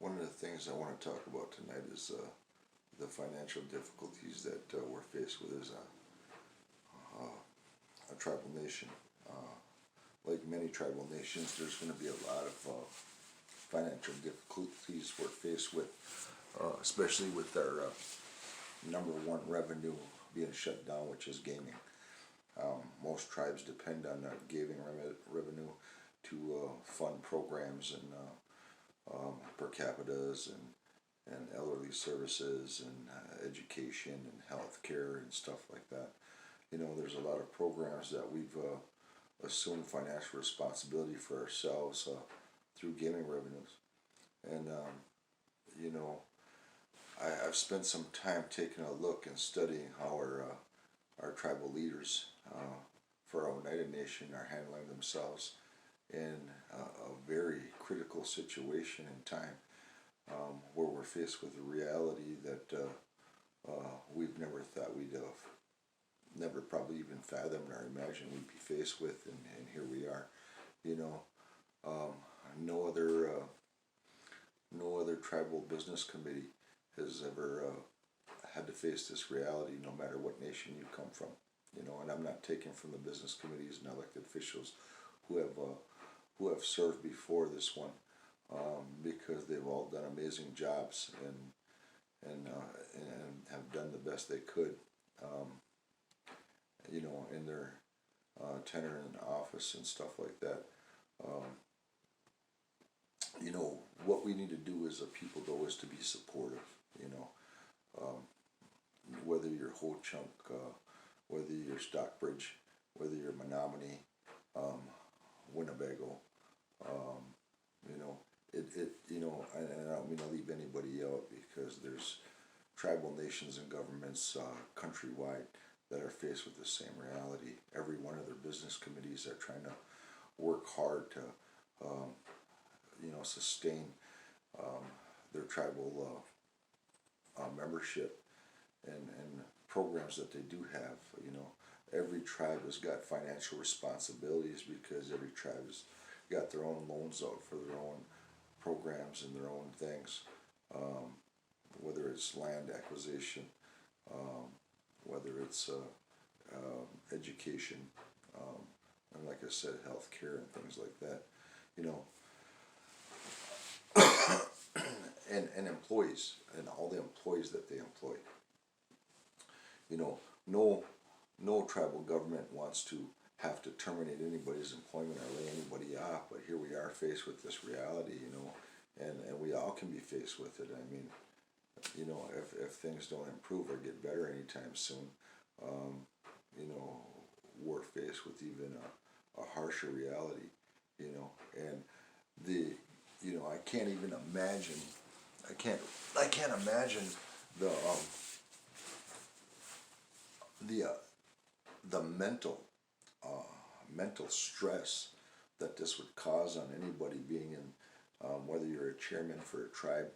One of the things I want to talk about tonight is the financial difficulties that we're faced with as a tribal nation. Like many tribal nations, there's going to be a lot of financial difficulties we're faced with, especially with our number one revenue being shut down, which is gaming. Most tribes depend on gaming revenue to fund programs and per capitas and elderly services and education and health care and stuff like that. You know, there's a lot of programs that we've assumed financial responsibility for ourselves through gaming revenues. And, you know, I've spent some time taking a look and studying how our tribal leaders for our Oneida Nation are handling themselves in a very critical situation in time, where we're faced with a reality that we've never thought we'd have never probably even fathomed or imagined we'd be faced with, and here we are. You know, no other tribal business committee has ever had to face this reality, no matter what nation you come from. You know, and I'm not taking from the business committees and elected officials who have served before this one, because they've all done amazing jobs and have done the best they could, you know, in their tenure in office and stuff like that. You know, what we need to do as a people, though, is to be supportive. You know, whether you're Ho Chunk, whether you're Stockbridge, whether you're Menominee, Winnebago, you know, you know, and I don't mean to leave anybody out, because there's tribal nations and governments countrywide that are faced with the same reality. Every one of their business committees are trying to work hard to, you know, sustain their tribal membership and programs that they do have. You know, every tribe has got financial responsibilities, because every tribe has got their own loans out for their own programs and their own things, whether it's land acquisition, whether it's education, and like I said, health care and things like that. You know, and employees and all the employees that they employ. You know, no tribal government wants to have to terminate anybody's employment or lay anybody off, but here we are faced with this reality, you know, and we all can be faced with it. I mean, you know, if things don't improve or get better anytime soon, you know, we're faced with even a harsher reality, you know, and you know, I can't even imagine, I can't imagine the mental stress that this would cause on anybody being in, whether you're a chairman for a tribe,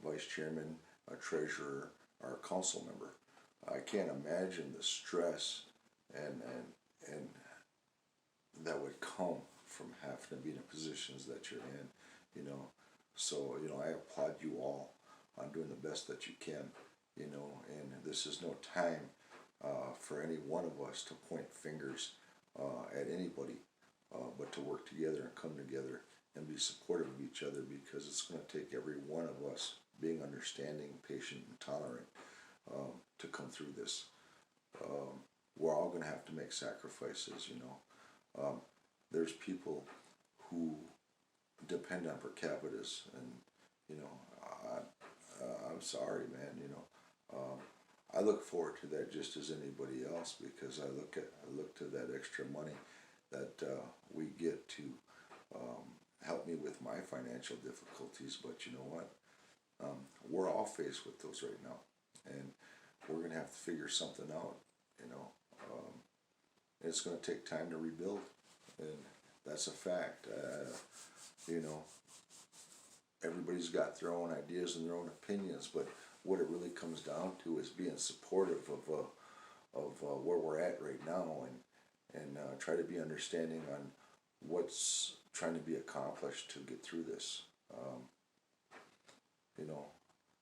vice chairman, a treasurer, or a council member. I can't imagine the stress and that would come from having to be in the positions that you're in, you know. So, you know, I applaud you all on doing the best that you can, you know, and this is no time for any one of us to point fingers at anybody, but to work together and come together and be supportive of each other, because it's going to take every one of us being understanding, patient, and tolerant to come through this. We're all going to have to make sacrifices, you know. There's people who depend on per capitas, and, you know, I'm sorry, man, you know. I look forward to that just as anybody else, because I look to that extra money that we get to help me with my financial difficulties. But you know what? We're all faced with those right now, and we're going to have to figure something out. You know, it's going to take time to rebuild, and that's a fact. You know, everybody's got their own ideas and their own opinions, but what it really comes down to is being supportive of where we're at right now, and try to be understanding on what's trying to be accomplished to get through this. You know,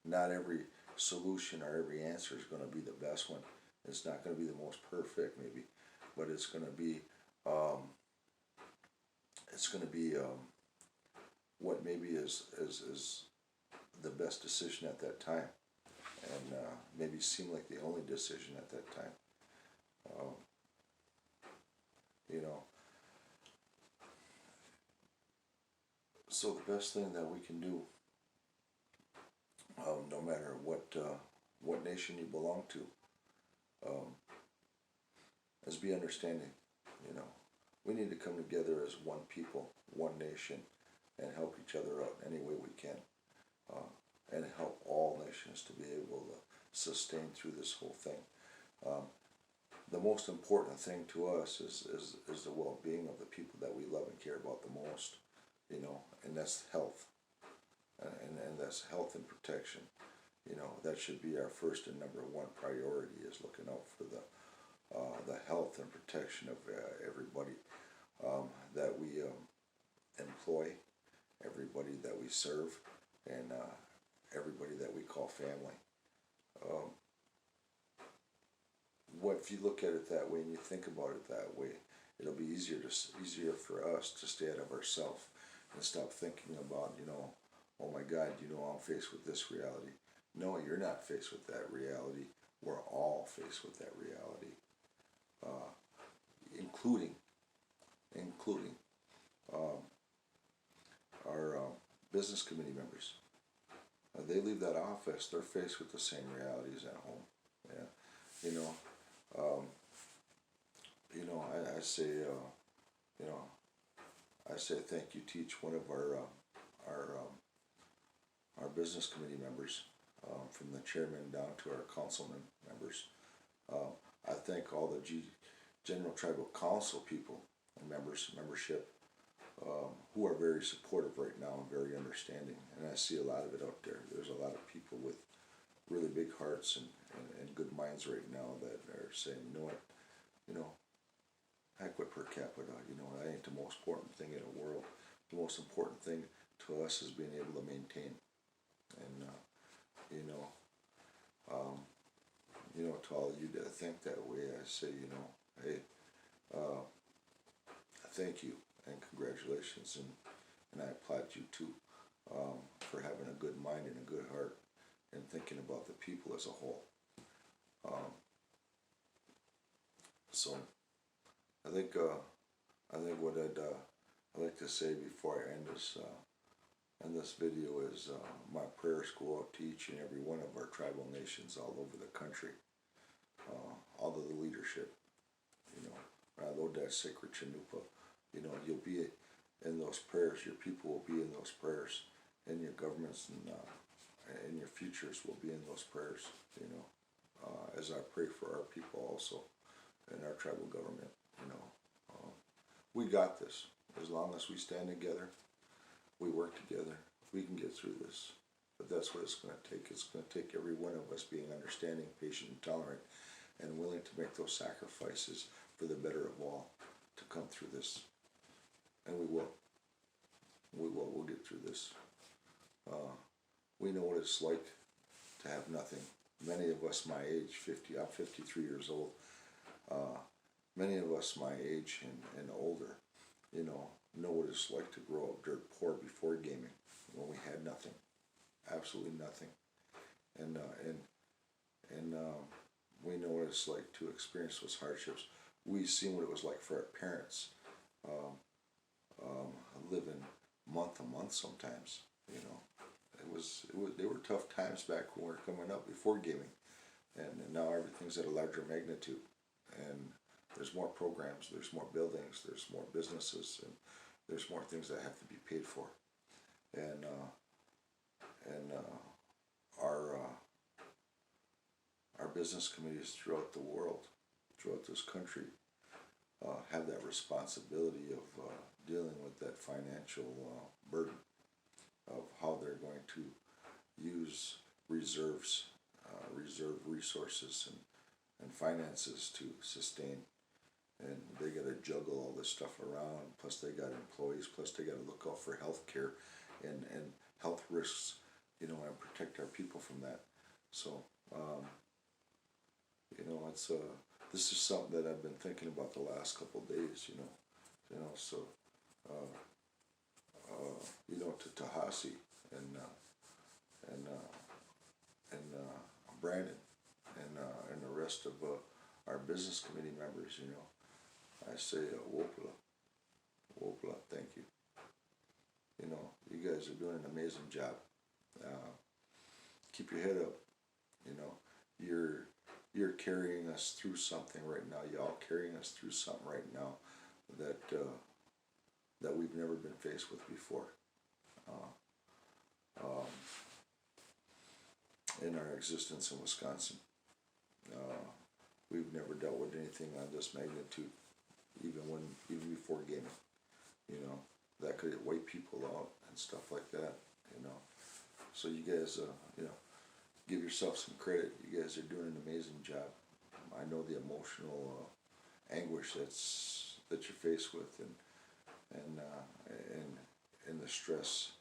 not every solution or every answer is going to be the best one. It's not going to be the most perfect, maybe, but it's going to be um, what maybe is the best decision at that time, and maybe seem like the only decision at that time. Um, you know, so the best thing that we can do, no matter what nation you belong to, um, is be understanding. You know, we need to come together as one people, one nation, and help each other out any way we can, and help all nations to be able to sustain through this whole thing. Um, the most important thing to us is the well-being of the people that we love and care about the most, you know, and that's health, and that's health and protection. You know, that should be our first and number one priority, is looking out for the health and protection of everybody that we employ, everybody that we serve, and everybody that we call family. Um, what if you look at it that way and you think about it that way? It'll be easier for us to stay out of ourselves and stop thinking about, you know, oh my God, you know, I'm faced with this reality. No, you're not faced with that reality. We're all faced with that reality, uh, including um, our business committee members. They leave that office, they're faced with the same realities at home. Yeah, you know, um, I say, you know, I say thank you to each one of our our business committee members, from the chairman down to our councilman members. Um, I thank all the General Tribal Council people and membership, who are very supportive right now and very understanding. And I see a lot of it out there. There's a lot of people with really big hearts and good minds right now that are saying, you know what, you know, heck with per capita, you know, that ain't the most important thing in the world. The most important thing to us is being able to maintain. And, you know, um, to all of you that think that way, I say, you know, hey, uh, thank you and congratulations, and I applaud you too, for having a good mind and a good heart and thinking about the people as a whole. Um, so I think what I'd like to say before I end this video is, my prayers go out to each and every one of our tribal nations all over the country, all of the leadership. You know, Lodad Sacred Chanupa, you know, you'll be in those prayers. Your people will be in those prayers, and your governments and your futures will be in those prayers. You know, as I pray for our people also, and our tribal government. You know, we got this. As long as we stand together, we work together, we can get through this. But that's what it's going to take. It's going to take every one of us being understanding, patient, and tolerant, and willing to make those sacrifices for the better of all to come through this. And we will. We'll get through this. We know what it's like to have nothing. Many of us my age, I'm 53 years old. Many of us my age and older, you know what it's like to grow up dirt poor before gaming, when we had nothing, absolutely nothing. And we know what it's like to experience those hardships. We've seen what it was like for our parents, living month to month sometimes. You know, they were tough times back when we were coming up before gaming, and now everything's at a larger magnitude, and there's more programs, there's more buildings, there's more businesses, and there's more things that have to be paid for, and our business committees throughout the world, throughout this country, have that responsibility of dealing with that financial burden of how they're going to use reserve resources and finances to sustain. And they got to juggle all this stuff around, plus they got employees, plus they got to look out for health care and health risks you know, and protect our people from that. So, you know, it's this is something that I've been thinking about the last couple of days. So, uh, you know, to Tahasi and and Brandon and the rest of our business committee members. You know, I say Wopla, Wopla, thank you. You know, you guys are doing an amazing job. Keep your head up. You know, you're carrying us through something right now. Y'all carrying us through something right now that that we've never been faced with before. In our existence in Wisconsin, we've never dealt with anything on this magnitude, even before gaming. You know, that could wipe people out and stuff like that. You know, so you guys, you know, give yourself some credit. You guys are doing an amazing job. I know the emotional anguish that you're faced with, and the stress.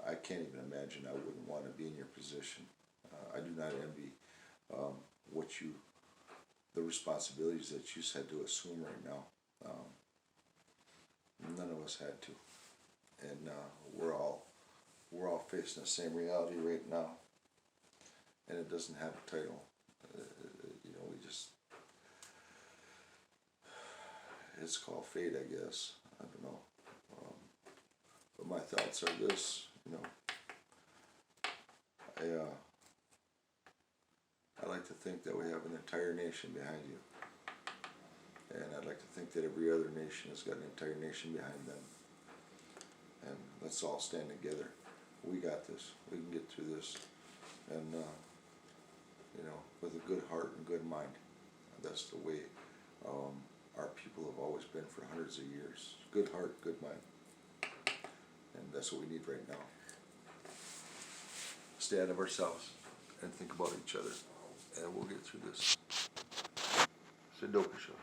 I can't even imagine. I wouldn't want to be in your position. I do not envy the responsibilities that you had to assume right now. None of us had to, and we're all facing the same reality right now. And it doesn't have a title. You know, it's called fate, I guess. I don't know. But my thoughts are this, you know, I like to think that we have an entire nation behind you. And I'd like to think that every other nation has got an entire nation behind them. And let's all stand together. We got this. We can get through this. And, you know, with a good heart and good mind. That's the way our people have always been for hundreds of years. Good heart, good mind. And that's what we need right now. Stay out of ourselves and think about each other. And we'll get through this. Sudoku Show.